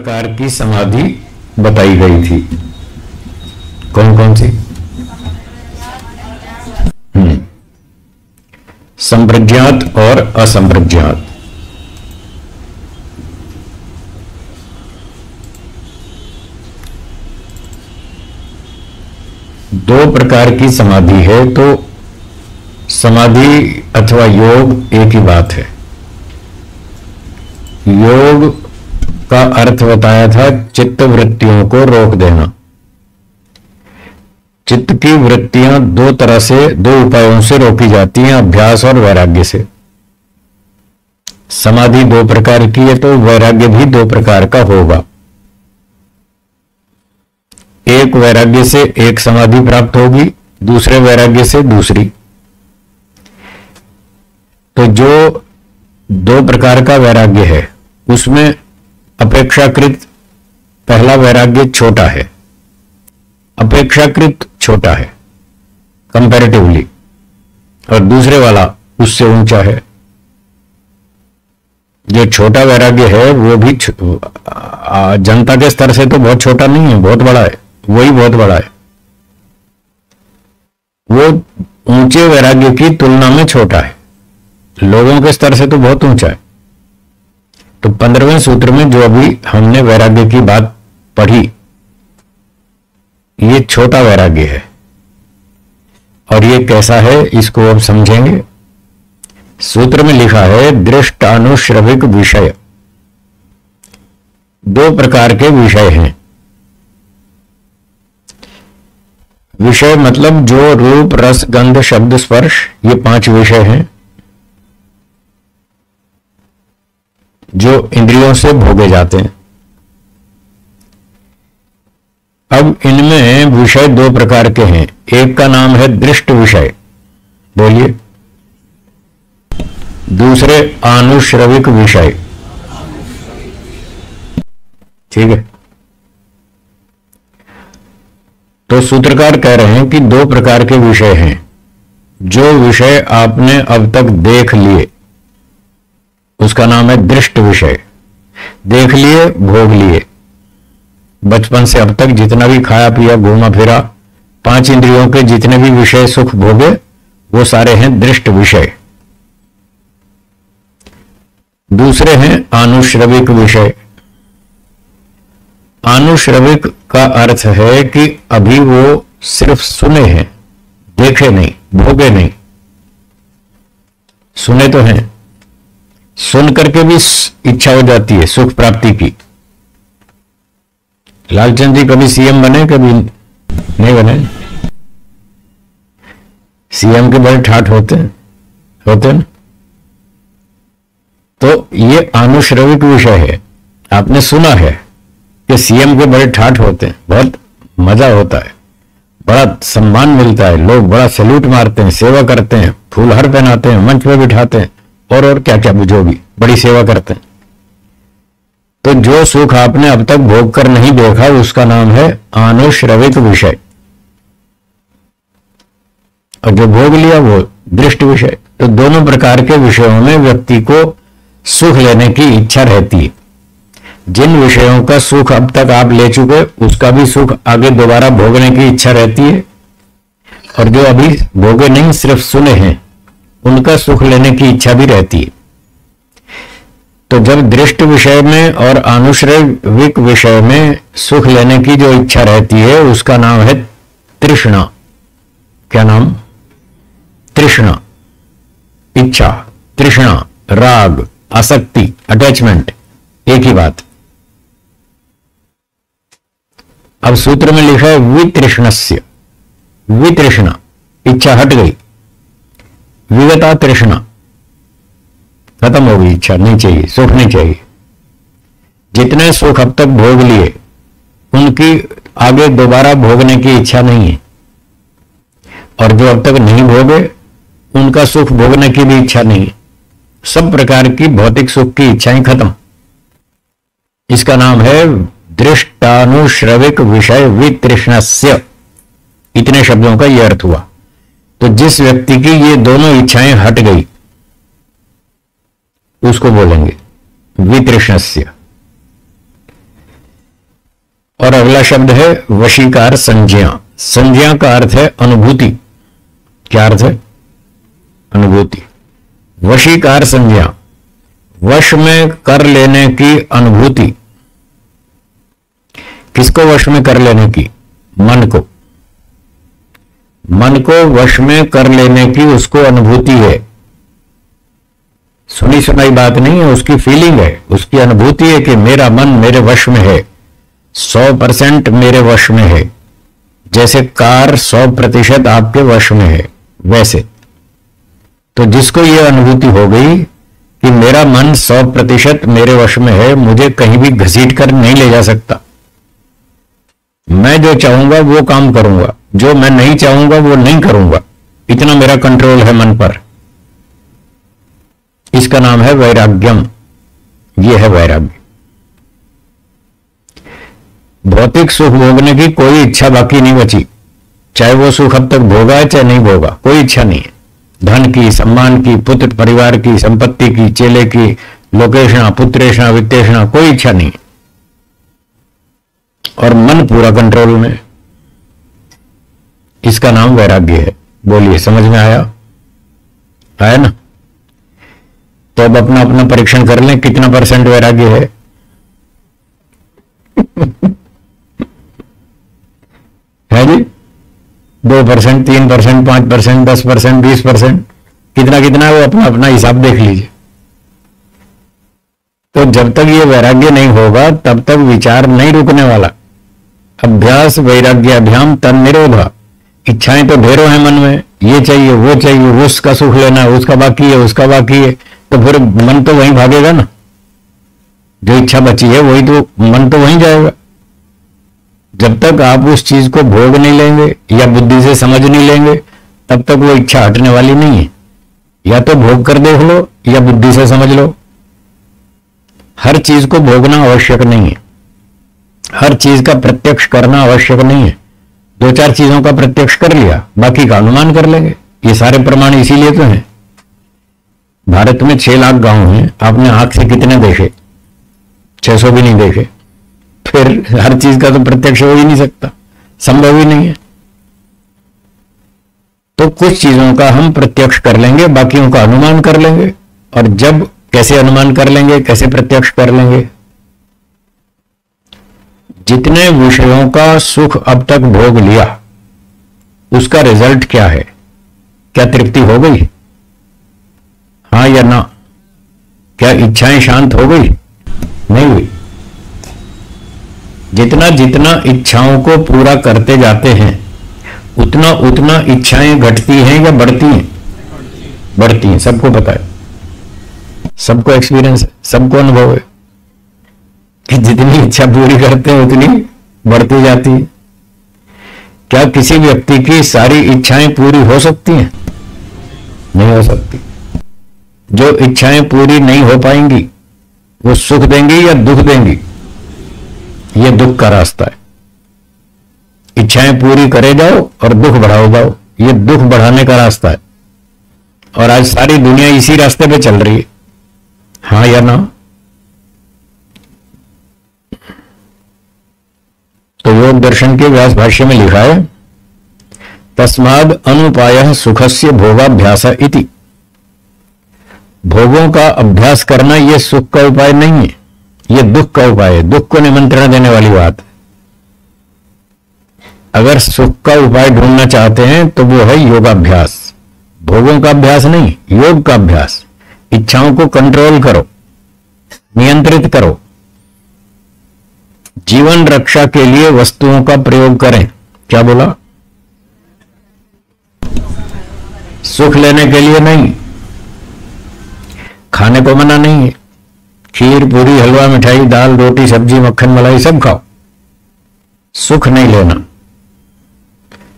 प्रकार की समाधि बताई गई थी, कौन कौन सी? संप्रज्ञात और असंप्रज्ञात। दो प्रकार की समाधि है, तो समाधि अथवा योग एक ही बात है। योग का अर्थ बताया था चित्त वृत्तियों को रोक देना। चित्त की वृत्तियां दो तरह से, दो उपायों से रोकी जाती हैं, अभ्यास और वैराग्य से। समाधि दो प्रकार की है, तो वैराग्य भी दो प्रकार का होगा। एक वैराग्य से एक समाधि प्राप्त होगी, दूसरे वैराग्य से दूसरी। तो जो दो प्रकार का वैराग्य है उसमें अपेक्षाकृत पहला वैराग्य छोटा है, अपेक्षाकृत छोटा है कंपैरेटिवली, और दूसरे वाला उससे ऊंचा है। जो छोटा वैराग्य है वो भी जनता के स्तर से तो बहुत छोटा नहीं है, बहुत बड़ा है, वही बहुत बड़ा है। वो ऊंचे वैराग्य की तुलना में छोटा है, लोगों के स्तर से तो बहुत ऊंचा है। तो 15वें सूत्र में जो अभी हमने वैराग्य की बात पढ़ी, ये छोटा वैराग्य है। और ये कैसा है इसको अब समझेंगे। सूत्र में लिखा है दृष्टानुश्रविक विषय। दो प्रकार के विषय हैं। विषय मतलब जो रूप रस गंध शब्द स्पर्श, ये 5 विषय हैं जो इंद्रियों से भोगे जाते हैं। अब इनमें विषय दो प्रकार के हैं। एक का नाम है दृष्ट विषय, बोलिए। दूसरे आनुश्रविक विषय, ठीक है। तो सूत्रकार कह रहे हैं कि दो प्रकार के विषय हैं। जो विषय आपने अब तक देख लिए उसका नाम है दृष्ट विषय। देख लिए, भोग लिए, बचपन से अब तक जितना भी खाया पिया घूमा फिरा, 5 इंद्रियों के जितने भी विषय सुख भोगे वो सारे हैं दृष्ट विषय। दूसरे हैं आनुश्रविक विषय। आनुश्रविक का अर्थ है कि अभी वो सिर्फ सुने हैं, देखे नहीं, भोगे नहीं। सुने तो हैं, सुन करके भी इच्छा हो जाती है सुख प्राप्ति की। लालचंद जी कभी सीएम बने, कभी नहीं बने। सीएम के बड़े ठाठ होते हैं। तो ये आनुश्रविक विषय है। आपने सुना है कि सीएम के बड़े ठाठ होते हैं, बहुत मजा होता है, बड़ा सम्मान मिलता है, लोग बड़ा सैल्यूट मारते हैं, सेवा करते हैं, फूल हार पहनाते हैं, मंच पे बिठाते हैं, और क्या क्या जो भी बड़ी सेवा करते हैं। तो जो सुख आपने अब तक भोग कर नहीं देखा उसका नाम है आनुश्रविक विषय, और जो भोग लिया वो दृष्ट विषय। तो दोनों प्रकार के विषयों में व्यक्ति को सुख लेने की इच्छा रहती है। जिन विषयों का सुख अब तक आप ले चुके उसका भी सुख आगे दोबारा भोगने की इच्छा रहती है, और जो अभी भोगे नहीं सिर्फ सुने हैं उनका सुख लेने की इच्छा भी रहती है। तो जब दृष्ट विषय में और आनुश्रविक विषय में सुख लेने की जो इच्छा रहती है उसका नाम है तृष्णा। क्या नाम? तृष्णा, इच्छा, तृष्णा, राग, आसक्ति, अटैचमेंट, एक ही बात। अब सूत्र में लिखा है वितृष्णस्य। वितृष्णा, इच्छा हट गई। विगता तृष्णा, खत्म हो गई, इच्छा नहीं चाहिए, सुख नहीं चाहिए। जितने सुख अब तक भोग लिए उनकी आगे दोबारा भोगने की इच्छा नहीं है, और जो अब तक नहीं भोगे उनका सुख भोगने की भी इच्छा नहीं है। सब प्रकार की भौतिक सुख की इच्छाएं खत्म। इसका नाम है दृष्टानुश्रविक विषय वितृष्णस्य। इतने शब्दों का यह अर्थ हुआ। तो जिस व्यक्ति की ये दोनों इच्छाएं हट गई उसको बोलेंगे वितृष्णस्य। और अगला शब्द है वशीकार संज्ञा। संज्ञा का अर्थ है अनुभूति। क्या अर्थ है? अनुभूति। वशीकार संज्ञा, वश में कर लेने की अनुभूति। किसको वश में कर लेने की? मन को। मन को वश में कर लेने की उसको अनुभूति है। सुनी सुनाई बात नहीं है, उसकी फीलिंग है, उसकी अनुभूति है कि मेरा मन मेरे वश में है, 100% मेरे वश में है। जैसे कार 100% आपके वश में है, वैसे तो जिसको यह अनुभूति हो गई कि मेरा मन 100% मेरे वश में है, मुझे कहीं भी घसीट कर नहीं ले जा सकता, मैं जो चाहूंगा वो काम करूंगा, जो मैं नहीं चाहूंगा वो नहीं करूंगा, इतना मेरा कंट्रोल है मन पर, इसका नाम है वैराग्यम। यह है वैराग्य। भौतिक सुख भोगने की कोई इच्छा बाकी नहीं बची, चाहे वो सुख अब तक भोगा है चाहे नहीं भोगा, कोई इच्छा नहीं है। धन की, सम्मान की, पुत्र परिवार की, संपत्ति की, चेले की, लोकेशना, पुत्रेशना, वित्तेषणा, कोई इच्छा नहीं है और मन पूरा कंट्रोल में। इसका नाम वैराग्य है। बोलिए, समझ में आया? आया ना? तो अब अपना अपना परीक्षण कर लें, कितना % वैराग्य है? है जी? 2%, 3%, 5%, 10%, 20%, कितना कितना है वो अपना अपना हिसाब देख लीजिए। तो जब तक ये वैराग्य नहीं होगा तब तक विचार नहीं रुकने वाला। अभ्यास वैराग्याभ्याम तन निरोधा। इच्छाएं तो ढेरों हैं मन में, ये चाहिए वो चाहिए, उसका सुख लेना है, उसका बाकी है, उसका बाकी है, तो फिर मन तो वहीं भागेगा ना। जो इच्छा बची है वही तो, मन तो वहीं जाएगा। जब तक आप उस चीज को भोग नहीं लेंगे या बुद्धि से समझ नहीं लेंगे तब तक वो इच्छा हटने वाली नहीं है। या तो भोग कर देख लो या बुद्धि से समझ लो। हर चीज को भोगना आवश्यक नहीं है, हर चीज का प्रत्यक्ष करना आवश्यक नहीं है। 2-4 चीजों का प्रत्यक्ष कर लिया, बाकी का अनुमान कर लेंगे। ये सारे प्रमाण इसीलिए तो हैं। भारत में 6 लाख गांव हैं, आपने आंख से कितने देखे? 600 भी नहीं देखे, फिर हर चीज का तो प्रत्यक्ष हो ही नहीं सकता, संभव ही नहीं है। तो कुछ चीजों का हम प्रत्यक्ष कर लेंगे, बाकियों का अनुमान कर लेंगे। और जब कैसे अनुमान कर लेंगे, कैसे प्रत्यक्ष कर लेंगे? जितने विषयों का सुख अब तक भोग लिया उसका रिजल्ट क्या है? क्या तृप्ति हो गई? हाँ या ना? क्या इच्छाएं शांत हो गई? नहीं हुई। जितना जितना इच्छाओं को पूरा करते जाते हैं उतना उतना इच्छाएं घटती हैं या बढ़ती हैं? बढ़ती हैं। सबको पता है, सबको एक्सपीरियंस है, सबको अनुभव है कि जितनी इच्छा पूरी करते हैं उतनी बढ़ती जाती है। क्या किसी व्यक्ति की सारी इच्छाएं पूरी हो सकती हैं? नहीं हो सकती। जो इच्छाएं पूरी नहीं हो पाएंगी वो सुख देंगी या दुख देंगी? ये दुख का रास्ता है। इच्छाएं पूरी करे जाओ और दुख बढ़ाओ जाओ, ये दुख बढ़ाने का रास्ता है। और आज सारी दुनिया इसी रास्ते पे चल रही है। हाँ या ना? तो योग दर्शन के व्यास भाष्य में लिखा है, तस्माद् अनुपायः सुखस्य भोगाभ्यास इति। भोगों का अभ्यास करना यह सुख का उपाय नहीं है, यह दुख का उपाय है। दुख को निमंत्रण देने वाली बात है। अगर सुख का उपाय ढूंढना चाहते हैं तो वो है योगाभ्यास। भोगों का अभ्यास नहीं, योग का अभ्यास। इच्छाओं को कंट्रोल करो, नियंत्रित करो। जीवन रक्षा के लिए वस्तुओं का प्रयोग करें। क्या बोला? सुख लेने के लिए नहीं। खाने को मना नहीं है, खीर पूरी हलवा मिठाई दाल रोटी सब्जी मक्खन मलाई सब खाओ, सुख नहीं लेना।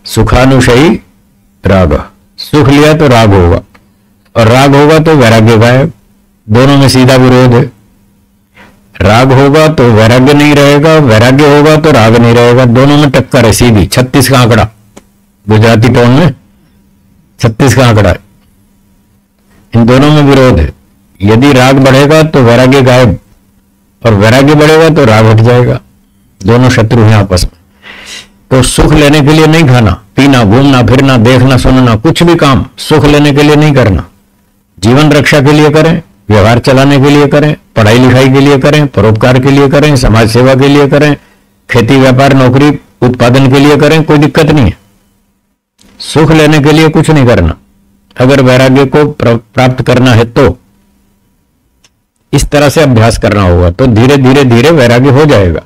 सुखानुशयी राग। सुख लिया तो राग होगा और राग होगा तो वैराग्य गायब। दोनों में सीधा विरोध है। राग होगा तो वैराग्य नहीं रहेगा, वैराग्य होगा तो राग नहीं रहेगा। दोनों में टक्कर है सीधी। 36 का आंकड़ा, गुजराती टोन में 36 का आंकड़ा है। इन दोनों में विरोध है। यदि राग बढ़ेगा तो वैराग्य गायब और वैराग्य बढ़ेगा तो राग हट जाएगा। दोनों शत्रु हैं आपस में। तो सुख लेने के लिए नहीं खाना पीना, घूमना फिरना, देखना सुनना, कुछ भी काम सुख लेने के लिए नहीं करना। जीवन रक्षा के लिए करें, व्यवहार चलाने के लिए करें, पढ़ाई लिखाई के लिए करें, परोपकार के लिए करें, समाज सेवा के लिए करें, खेती व्यापार नौकरी उत्पादन के लिए करें, कोई दिक्कत नहीं है। सुख लेने के लिए कुछ नहीं करना। अगर वैराग्य को प्राप्त करना है तो इस तरह से अभ्यास करना होगा, तो धीरे धीरे धीरे वैराग्य हो जाएगा।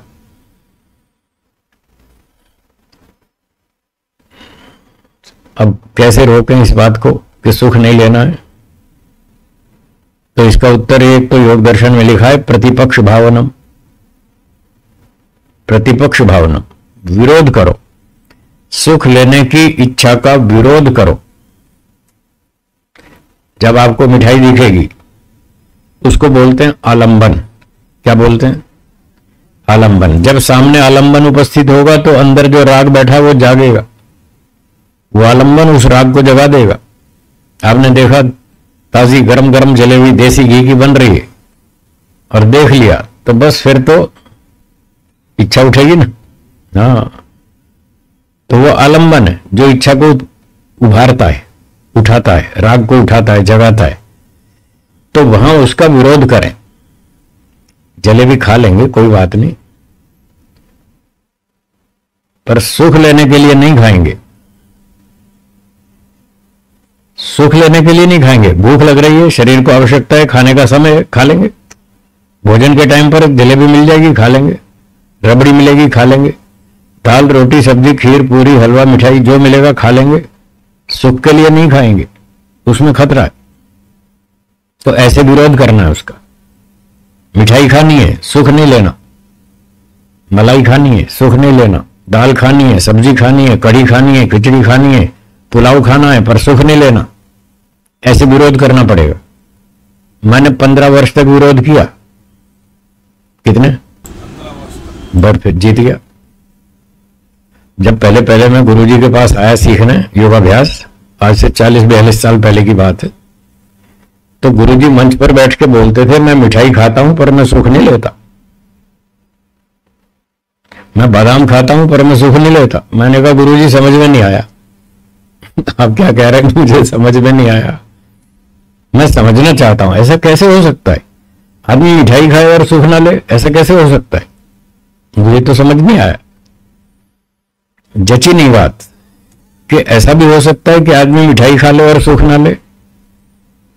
अब कैसे रोकें इस बात को कि सुख नहीं लेना है? तो इसका उत्तर एक तो योग दर्शन में लिखा है प्रतिपक्ष भावनम। प्रतिपक्ष भावनम, विरोध करो, सुख लेने की इच्छा का विरोध करो। जब आपको मिठाई दिखेगी उसको बोलते हैं आलंबन। क्या बोलते हैं? आलंबन। जब सामने आलंबन उपस्थित होगा तो अंदर जो राग बैठा वो जागेगा, वो आलंबन उस राग को जगा देगा। आपने देखा ताजी गरम गरम जलेबी देसी घी की बन रही है और देख लिया तो बस फिर तो इच्छा उठेगी ना। हाँ, तो वो आलंबन है जो इच्छा को उभारता है, उठाता है, राग को उठाता है, जगाता है। तो वहां उसका विरोध करें। जलेबी खा लेंगे कोई बात नहीं, पर सुख लेने के लिए नहीं खाएंगे। सुख लेने के लिए नहीं खाएंगे। भूख लग रही है, शरीर को आवश्यकता है, खाने का समय है, खा लेंगे। भोजन के टाइम पर जलेबी मिल जाएगी, खा लेंगे। रबड़ी मिलेगी, खा लेंगे। दाल रोटी सब्जी खीर पूरी हलवा मिठाई जो मिलेगा खा लेंगे। सुख के लिए नहीं खाएंगे, उसमें खतरा है। तो ऐसे विरोध करना है उसका। मिठाई खानी है, सुख नहीं लेना। मलाई खानी है, सुख नहीं लेना। दाल खानी है, सब्जी खानी है, कढ़ी खानी है, खिचड़ी खानी है, पुलाव खाना है, पर सुख नहीं लेना। ऐसे विरोध करना पड़ेगा। मैंने 15 वर्ष तक विरोध किया। कितने? 15 वर्ष। फिर जीत गया। जब पहले पहले मैं गुरुजी के पास आया सीखने योगाभ्यास, आज से 40-42 साल पहले की बात है, तो गुरुजी मंच पर बैठ के बोलते थे, मैं मिठाई खाता हूं पर मैं सुख नहीं लेता। मैं बादाम खाता हूं पर मैं सुख नहीं लेता। मैंने कहा गुरुजी समझ में नहीं आया। आप क्या कह रहे हैं? मुझे समझ में नहीं आया। मैं समझना चाहता हूं ऐसा कैसे हो सकता है? आदमी मिठाई खाए और सुख ना ले, ऐसा कैसे हो सकता है? मुझे तो समझ नहीं आया, जची नहीं बात कि ऐसा भी हो सकता है कि आदमी मिठाई खा ले और सुख ना ले।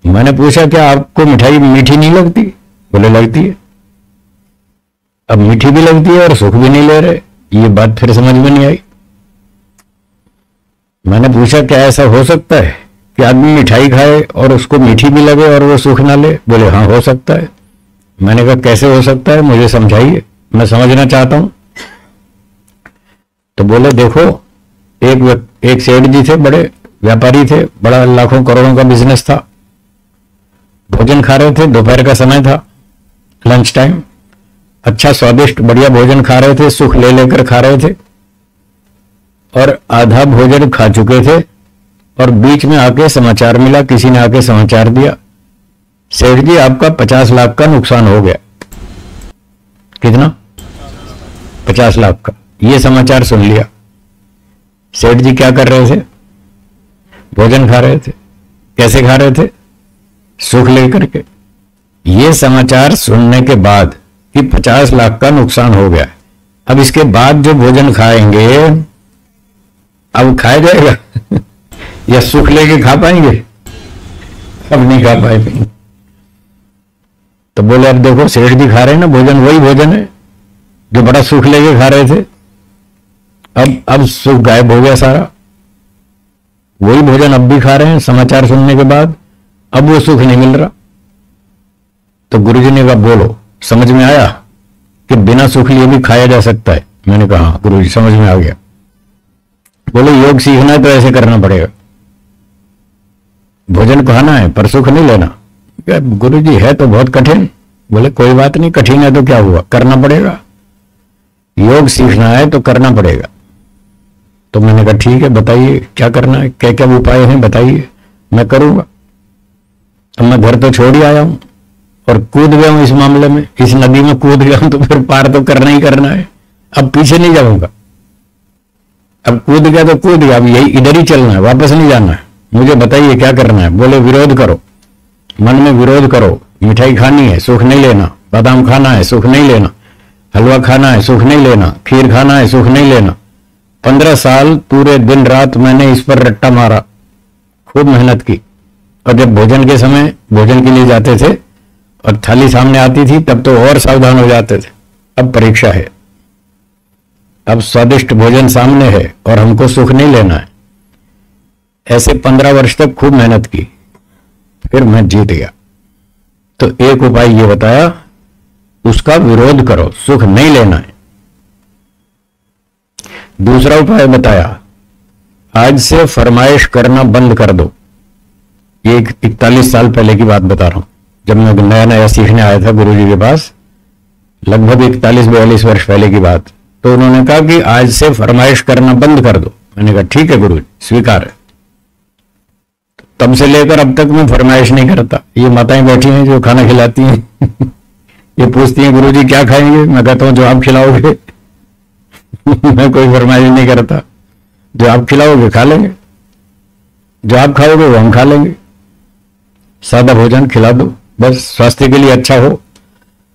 मैंने पूछा क्या आपको मिठाई मीठी नहीं लगती? बोले लगती है। अब मीठी भी लगती है और सुख भी नहीं ले रहे, ये बात फिर समझ में नहीं आई। मैंने पूछा क्या ऐसा हो सकता है कि आदमी मिठाई खाए और उसको मीठी भी लगे और वो सुख ना ले? बोले हाँ हो सकता है। मैंने कहा कैसे हो सकता है, मुझे समझाइए, मैं समझना चाहता हूं। तो बोले देखो, एक सेठ जी थे, बड़े व्यापारी थे, बड़ा लाखों करोड़ों का बिजनेस था। भोजन खा रहे थे, दोपहर का समय था, लंच टाइम। अच्छा स्वादिष्ट बढ़िया भोजन खा रहे थे, सुख ले लेकर खा रहे थे, और आधा भोजन खा चुके थे और बीच में आके समाचार मिला, किसी ने आके समाचार दिया, सेठ जी आपका 50 लाख का नुकसान हो गया। कितना? 50 लाख का। ये समाचार सुन लिया। सेठ जी क्या कर रहे थे? भोजन खा रहे थे। कैसे खा रहे थे? सुख लेकर के। ये समाचार सुनने के बाद कि 50 लाख का नुकसान हो गया, अब इसके बाद जो भोजन खाएंगे अब खाया जाएगा या सुख लेके खा पाएंगे? अब नहीं खा पाएंगे। तो बोले अब देखो सेठ जी खा रहे हैं ना भोजन, वही भोजन है जो बड़ा सुख लेके खा रहे थे। अब सुख गायब हो गया सारा। वही भोजन अब भी खा रहे हैं समाचार सुनने के बाद, अब वो सुख नहीं मिल रहा। तो गुरुजी ने कहा बोलो समझ में आया कि बिना सुख लिए भी खाया जा सकता है? मैंने कहा हाँ गुरुजी समझ में आ गया। बोले योग सीखना है तो ऐसे करना पड़ेगा, भोजन खाना है पर सुख नहीं लेना। गुरुजी है तो बहुत कठिन। बोले कोई बात नहीं, कठिन है तो क्या हुआ, करना पड़ेगा। योग सीखना है तो करना पड़ेगा। तो मैंने कहा ठीक है बताइए क्या करना है, क्या क्या उपाय हैं बताइए, मैं करूंगा। अब मैं घर तो छोड़ ही आया हूं और कूद गया हूं इस मामले में, इस नदी में कूद गया हूं, तो फिर पार तो करना ही करना है। अब पीछे नहीं जाऊंगा, अब कूद गया तो कूद गया, अब यही इधर ही चलना है, वापस नहीं जाना है। मुझे बताइए क्या करना है। बोले विरोध करो, मन में विरोध करो। मिठाई खानी है, सुख नहीं लेना। बादाम खाना है, सुख नहीं लेना। हलवा खाना है, सुख नहीं लेना। खीर खाना है, सुख नहीं लेना। 15 साल पूरे दिन रात मैंने इस पर रट्टा मारा, खूब मेहनत की। और जब भोजन के समय भोजन के लिए जाते थे और थाली सामने आती थी तब तो और सावधान हो जाते थे। अब परीक्षा है, अब स्वादिष्ट भोजन सामने है और हमको सुख नहीं लेना है। ऐसे 15 वर्ष तक खूब मेहनत की, फिर मैं जीत गया। तो एक उपाय ये बताया, उसका विरोध करो, सुख नहीं लेना है। दूसरा उपाय बताया, आज से फरमाइश करना बंद कर दो। ये 41 साल पहले की बात बता रहा हूं, जब मैं नया नया सीखने आया था गुरुजी के पास, लगभग 41-42 वर्ष पहले की बात। तो उन्होंने कहा कि आज से फरमाइश करना बंद कर दो। मैंने कहा ठीक है गुरुजी, स्वीकार है। तब से लेकर अब तक मैं फरमाइश नहीं करता। ये माताएं बैठी हैं जो खाना खिलाती हैं ये पूछती हैं गुरुजी क्या खाएंगे, मैं कहता हूं जो आप खिलाओगे मैं कोई फरमाइश नहीं करता, जो आप खिलाओगे खा लेंगे, जो आप खाओगे वो हम खा लेंगे। सादा भोजन खिला दो, बस स्वास्थ्य के लिए अच्छा हो,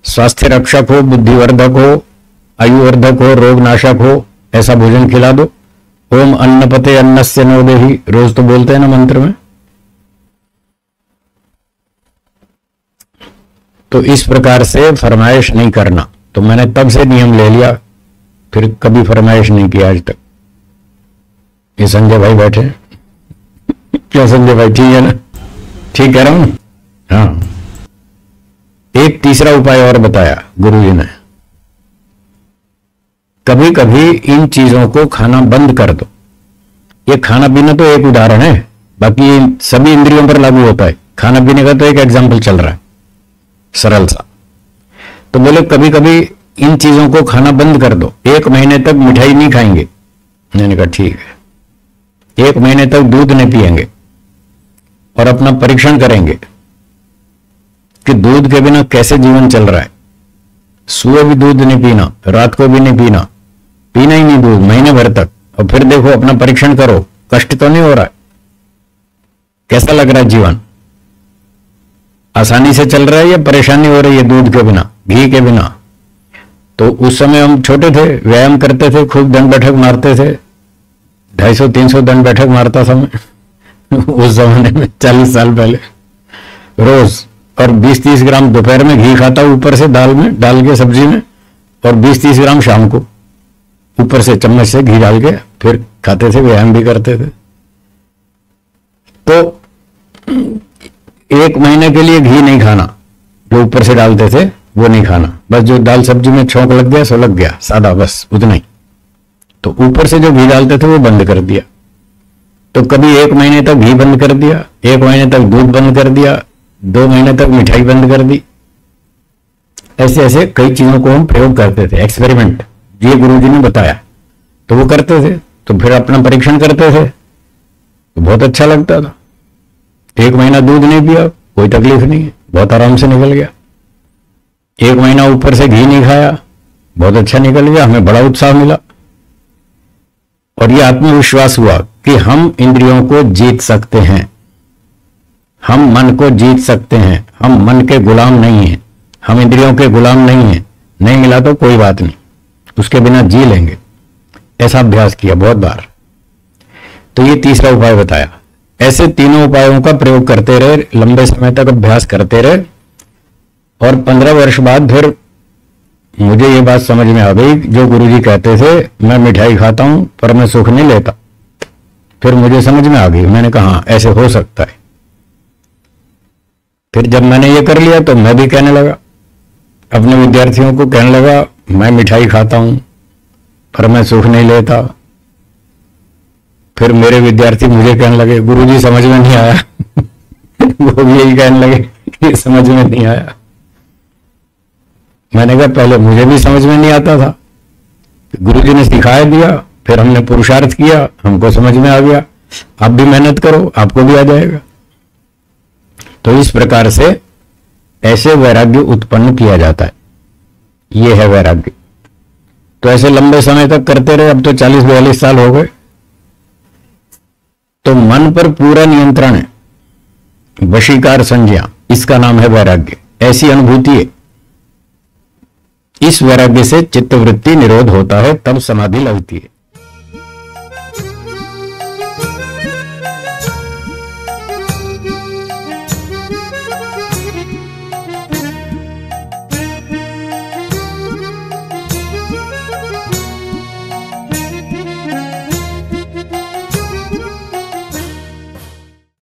स्वास्थ्य रक्षक हो, बुद्धिवर्धक हो, आयुवर्धक हो, रोग नाशक हो, ऐसा भोजन खिला दो। ओम अन्नपते अन्नस्य नो देहि, रोज तो बोलते हैं ना मंत्र में। तो इस प्रकार से फरमाइश नहीं करना। तो मैंने तब से नियम ले लिया, फिर कभी फरमाइश नहीं किया आज तक। ये संजय भाई बैठे क्या संजय भाई, ठीक है ना? ठीक कह रहा हूं? हाँ। एक तीसरा उपाय और बताया गुरुजी ने, कभी कभी इन चीजों को खाना बंद कर दो। ये खाना पीना तो एक उदाहरण है, बाकी सभी इंद्रियों पर लागू होता है। खाना पीने का तो एक एग्जाम्पल चल रहा है सरल सा। तो बोले कभी कभी इन चीजों को खाना बंद कर दो, 1 महीने तक मिठाई नहीं खाएंगे। मैंने कहा ठीक है। 1 महीने तक दूध नहीं पिएंगे और अपना परीक्षण करेंगे कि दूध के बिना कैसे जीवन चल रहा है। सुबह भी दूध नहीं पीना, रात को भी नहीं पीना, पीना ही नहीं दूध महीने भर तक। और फिर देखो, अपना परीक्षण करो, कष्ट तो नहीं हो रहा है, कैसा लग रहा है जीवन, आसानी से चल रहा है या परेशानी हो रही है दूध के बिना, घी के बिना। तो उस समय हम छोटे थे, व्यायाम करते थे, खूब दंड बैठक मारते थे। 250-300 दंड बैठक मारता था मैं उस जमाने में, 40 साल पहले, रोज। और 20-30 ग्राम दोपहर में घी खाता हूं ऊपर से, दाल में डाल के, सब्जी में। और 20-30 ग्राम शाम को ऊपर से चम्मच से घी डाल के फिर खाते थे, व्यायाम भी करते थे। तो 1 महीने के लिए घी नहीं खाना, जो ऊपर से डालते थे वो नहीं खाना, बस जो दाल सब्जी में छौंक लग गया सो लग गया, सादा, बस उतना ही। तो ऊपर से जो घी डालते थे वो बंद कर दिया। तो कभी 1 महीने तक घी बंद कर दिया, 1 महीने तक दूध बंद कर दिया, 2 महीने तक मिठाई बंद कर दी। ऐसे ऐसे कई चीजों को हम प्रयोग करते थे, एक्सपेरिमेंट, ये गुरुजी ने बताया तो वो करते थे। तो फिर अपना परीक्षण करते थे तो बहुत अच्छा लगता था। 1 महीना दूध नहीं पिया, कोई तकलीफ नहीं है, बहुत आराम से निकल गया। 1 महीना ऊपर से घी नहीं खाया, बहुत अच्छा निकल गया, हमें बड़ा उत्साह मिला। और ये आत्मविश्वास हुआ कि हम इंद्रियों को जीत सकते हैं, हम मन को जीत सकते हैं, हम मन के गुलाम नहीं हैं, हम इंद्रियों के गुलाम नहीं हैं। नहीं मिला तो कोई बात नहीं, उसके बिना जी लेंगे। ऐसा अभ्यास किया बहुत बार। तो ये तीसरा उपाय बताया। ऐसे तीनों उपायों का प्रयोग करते रहे, लंबे समय तक अभ्यास करते रहे। और 15 वर्ष बाद फिर मुझे ये बात समझ में आ गई, जो गुरुजी कहते थे मैं मिठाई खाता हूं पर मैं सुख नहीं लेता, फिर मुझे समझ में आ गई। मैंने कहा हाँ, ऐसे हो सकता है। फिर जब मैंने ये कर लिया तो मैं भी कहने लगा, अपने विद्यार्थियों को कहने लगा, मैं मिठाई खाता हूं पर मैं सुख नहीं लेता। फिर मेरे विद्यार्थी मुझे कहने लगे, गुरुजी समझ में नहीं आया वो भी यही कहने लगे कि समझ में नहीं आया। मैंने कहा पहले मुझे भी समझ में नहीं आता था, गुरुजी ने सिखाया दिया, फिर हमने पुरुषार्थ किया, हमको समझ में आ गया। आप भी मेहनत करो, आपको भी आ जाएगा। तो इस प्रकार से ऐसे वैराग्य उत्पन्न किया जाता है। ये है वैराग्य। तो ऐसे लंबे समय तक करते रहे, अब तो 40-42 साल हो गए। तो मन पर पूरा नियंत्रण है, वशीकार संज्ञा, इसका नाम है वैराग्य। ऐसी अनुभूति है, इस वैराग्य से चित्तवृत्ति निरोध होता है, तब समाधि लगती है।